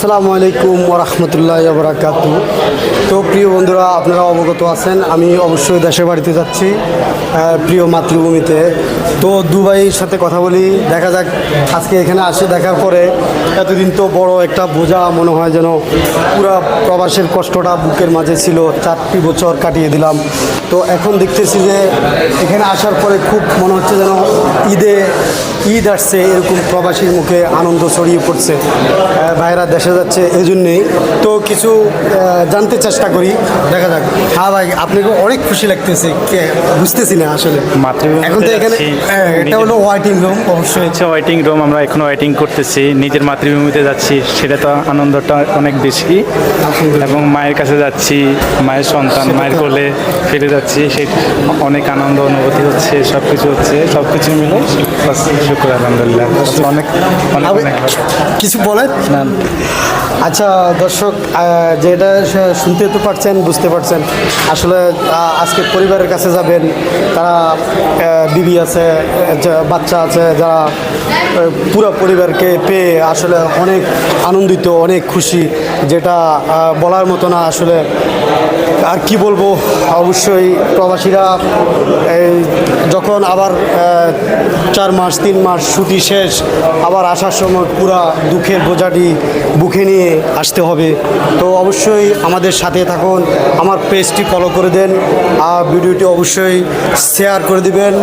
আসসালামু আলাইকুম ওয়া রাহমাতুল্লাহি ওয়া বারাকাতুহু। তো প্রিয় বন্ধুরা, আপনারা অবগত আছেন আমি অবশ্যই দেশের বাড়িতে যাচ্ছি, প্রিয় মাতৃভূমিতে। তো দুবাইয়ের সাথে কথা বলি, দেখা যাক আজকে এখানে আসে দেখার পরে এতদিন তো বড় একটা বোঝা মনে হয়, যেন পুরা প্রবাসের কষ্টটা বুকের মাঝে ছিল। 4টি বছর কাটিয়ে দিলাম, তো এখন দেখতেছি যে এখানে আসার পরে খুব মনে হচ্ছে যেন ঈদ আসছে, এরকম প্রবাসীর মুখে আনন্দ ছড়িয়ে পড়ছে। ভাইরা দেশে যাচ্ছে, এই জন্যেই তো কিছু জানতে চেষ্টা করি, দেখা যাক। হ্যাঁ ভাই, আপনাকে অনেক খুশি লাগতেছে, বুঝতেছি না আসলে মাতৃভূমিতে এখন তো এখানে। যাচ্ছি। এটা হলো ওয়েটিং রুম, অবশ্যই হচ্ছে ওয়েটিং রুম, আমরা এখনো ওয়েটিং করতেছি। নিজের মাতৃভূমিতে যাচ্ছি, সেটা তো আনন্দটা অনেক বেশি। এবং মায়ের কাছে যাচ্ছি, মায়ের সন্তান, মায়ের কোলে ফিরে যাচ্ছি, সে অনেক আনন্দ অনুভূতি হচ্ছে, সব কিছু হচ্ছে, সব কিছু মিলে বাস শুক্র আলহামদুলিল্লাহ। অনেক অনেক অনেক কিছু বলেন। আচ্ছা দর্শক, যেটা শুনতে তো পারছেন, বুঝতে পারছেন আসলে। আজকে পরিবারের কাছে যাবেন, তারা বিবি আছে, বাচ্চা আছে, যারা পুরো পরিবারকে পেয়ে আসলে অনেক আনন্দিত, অনেক খুশি, যেটা বলার মতো না আসলে। আর কি বলবো, অবশ্যই প্রবাসীরা যখন আবার 4 মাস 3 মাস ছুটি শেষ, আবার আসার সময় পুরা দুঃখের বোঝাটি বুকে নিয়ে আসতে হবে। তো অবশ্যই আমাদের সাথে থাকুন, আমার পেজটি ফলো করে দেন, আর ভিডিওটি অবশ্যই শেয়ার করে দিবেন।